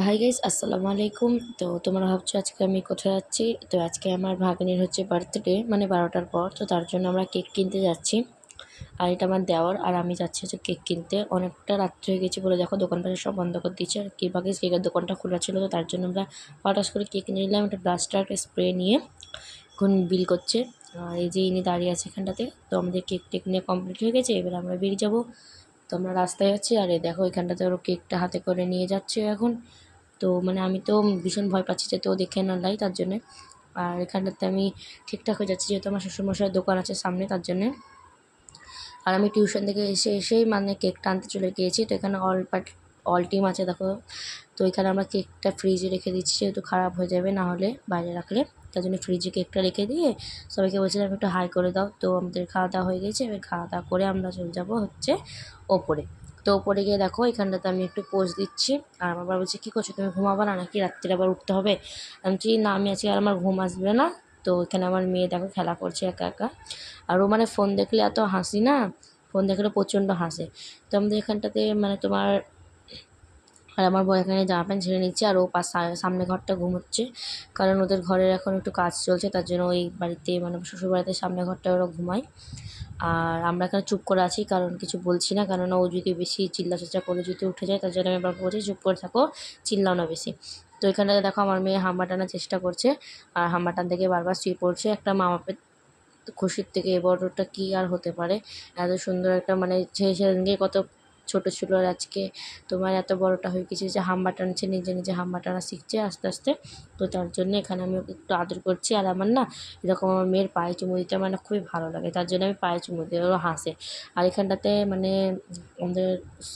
Hi guys, আসসালামু আলাইকুম। তো তোমরা ভাবছো আজকে আমি কোথায় যাচ্ছি। তো আজকে আমার ভাগ্নির হচ্ছে বার্থডে, মানে 12টার পর। তো তার জন্য আমরা কেক কিনতে যাচ্ছি। আর এটা আমার দেওয়ার আর আমি যাচ্ছি হচ্ছে কেক কিনতে। অনেকটা রাত্রি হয়ে গেছে বলে দেখো দোকানপাট সব বন্ধ করে দিচ্ছে। আর কি বাকি কেকের দোকানটা খোলা ছিল, তো তার জন্য আমরা হঠাৎ করে কেক নিয়ে নিলাম। একটা ব্লাস্টার একটা স্প্রে নিয়ে এখন বিল করছে। আর এই যে ইনি দাঁড়িয়ে আছে এখানটাতে। তো আমাদের কেক টেক নিয়ে কমপ্লিট হয়ে গেছে, এবার আমরা বেরিয়ে যাবো। তো আমরা রাস্তায় যাচ্ছি, আর এই দেখো এখানটাতে ওরা কেকটা হাতে করে নিয়ে যাচ্ছে এখন। তো মানে আমি তো ভীষণ ভয় পাচ্ছি যে তো দেখে না লাই, তার জন্যে। আর এখানটাতে আমি ঠিকঠাক হয়ে যাচ্ছি যেহেতু আমার শ্বশুরমশাইয়ের দোকান আছে সামনে, তার জন্যে। আর আমি টিউশন থেকে এসেই মানে কেকটা আনতে চলে গিয়েছি। তো এখানে অল টিম আছে দেখো। তো এখানে আমরা কেকটা ফ্রিজে রেখে দিচ্ছি, যেহেতু খারাপ হয়ে যাবে না হলে বাইরে রাখলে। তার জন্য ফ্রিজে কেকটা রেখে দিয়ে সবাইকে বলছিলাম একটু হাই করে দাও। তো আমাদের খাওয়া দাওয়া হয়ে গেছে, এবার খাওয়া দাওয়া করে আমরা চলে যাবো হচ্ছে ওপরে। তো ওপরে গিয়ে দেখো এখানটাতে আমি একটু পোজ দিচ্ছি। আর আমার বাবা বলছে, কী করছো তুমি, ঘুমাবো না নাকি, রাত্রে আবার উঠতে হবে? আমি বলছি না, আমি আজকে আর আমার ঘুম আসবে না। তো এখানে আমার মেয়ে দেখো খেলা করছে একা একা। আর ও মানে ফোন দেখলে এত হাসি না, ফোন দেখলে প্রচণ্ড হাসে। তো আমাদের এখানটাতে মানে তোমার আর আমার বর এখানে জামা প্যান্ট ছেড়ে নিচ্ছে, আর ও সামনে ঘরটা ঘুমোচ্ছে। কারণ ওদের ঘরের এখন একটু কাজ চলছে, তার জন্য ওই বাড়িতে মানে শ্বশুর বাড়িতে সামনে ঘরটা ওরা ঘুমায়। আর আমরা এখানে চুপ করে আছি, কারণ কিছু বলছি না, কারণ ও যদি বেশি চিল্লাচাচা করে যদি উঠে যায়, তার জন্য আমি বাবা বলছি চুপ করে থাকো, চিল্লাও না বেশি। তো এখানটাতে দেখো আমার মেয়ে হাম্বা টানার চেষ্টা করছে, আর হাম্বা টান থেকে বারবার শুয়ে পড়ছে। একটা মা বাপের খুশির থেকে এ বড়টা কী আর হতে পারে। এত সুন্দর একটা মানে সেদিনকে কত ছোট ছিল, আর আজকে তোমার এত বড়টা হয়ে গেছে যে হাম্বা টানছে, নিজে নিজে হাম্বা টানা শিখছে আস্তে আস্তে। তো তার জন্য এখানে আমি ওকে একটু আদর করছি। আর আমার না এরকম আমার মেয়ের পায়ে চুমু দিতে আমার না খুবই ভালো লাগে, তার জন্য আমি পায়ে চুমু দিই, ওরা হাসে। আর এখানটাতে মানে আমাদের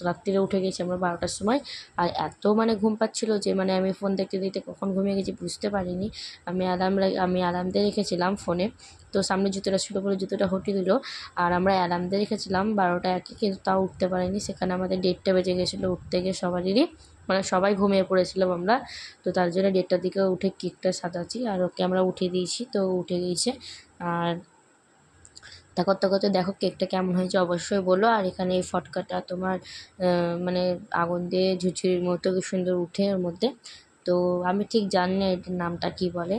রাত্রিরে উঠে গেছি আমরা 12টার সময়। আর এত মানে ঘুম পাচ্ছিলো যে মানে আমি ফোন দেখতে দেখতে কখন ঘুমিয়ে গেছি বুঝতে পারিনি। আমি অ্যালার্ম দিয়ে রেখেছিলাম ফোনে। তো সামনে জুতোটা ছিল বলে জুতোটা হটিয়ে দিল। আর আমরা অ্যালার্ম দিয়ে রেখেছিলাম 12টা একে, কিন্তু তাও উঠতে পারিনি। সেখানে আমাদের 1:30টা বেজে গেছিলো উঠতে গিয়ে সবারই, মানে সবাই ঘুমিয়ে পড়েছিলাম আমরা। তো তার জন্য 1:30টার দিকে উঠে কেকটা সাজাচ্ছি, আর ওকে আমরা উঠিয়ে দিয়েছি, তো উঠে গিয়েছে। আর তা করতে করতে দেখো কেকটা কেমন হয়েছে অবশ্যই বলো। আর এখানে এই ফটকাটা তোমার মানে আগুন দিয়ে ঝুরঝুরির মতো কি সুন্দর উঠে ওর মধ্যে। তো আমি ঠিক জানি না এটার নামটা কী বলে।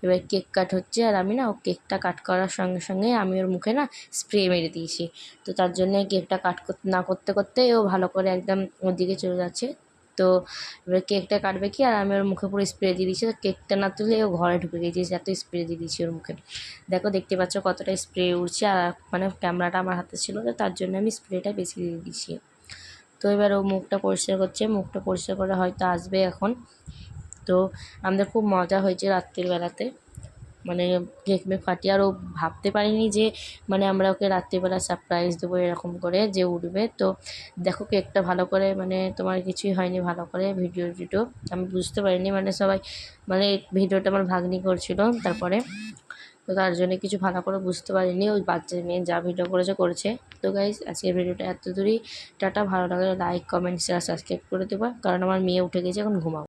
এবার কেক কাট হচ্ছে, আর আমি না ও কেকটা কাট করার সঙ্গে সঙ্গে আমি ওর মুখে না স্প্রে মেরে দিয়েছি। তো তার জন্যে কেকটা কাট না করতে করতে ও ভালো করে একদম ওর দিকে চলে যাচ্ছে। তো এবার কেকটা কাটবে কি, আর আমি ওর মুখে পুরো স্প্রে দিয়ে দিয়েছি। তো কেকটা না তুলে ও ঘরে ঢুকে গেছে, এত স্প্রে দিয়ে দিয়েছি ওর মুখে। দেখো দেখতে পাচ্ছ কতটা স্প্রে উঠছে, আর মানে ক্যামেরাটা আমার হাতে ছিল, তো তার জন্য আমি স্প্রেটা বেশি দিয়ে দিয়েছি। তো এবার ও মুখটা পরিষ্কার করছে, মুখটা পরিষ্কার করে হয়তো আসবে এখন। তো আমাদের খুব মজা হয়েছে রাত্রির বেলাতে, মানে কেক মেক ফাটিয়ে। আর ও ভাবতে পারিনি যে মানে আমরা ওকে রাত্রিবেলা সারপ্রাইজ দেবো এরকম করে যে উঠবে। তো দেখো কেকটা ভালো করে মানে তোমার কিছুই হয়নি, ভালো করে ভিডিও টিডিও আমি বুঝতে পারিনি, মানে সবাই মানে ভিডিওটা আমার ভাগ্নি করছিল তারপরে। তো তার জন্য কিছু ভালো করে বুঝতে পারিনি, ওই বাচ্চা মেয়ে যা ভিডিও করেছে করেছে। তো গাইজ আজকের ভিডিওটা এত দূরই। টাটা, ভালো লাগলে লাইক কমেন্ট শেয়ার সাবস্ক্রাইব করে দেবা, কারণ আমার মেয়ে উঠে গেছে, এখন ঘুমাও।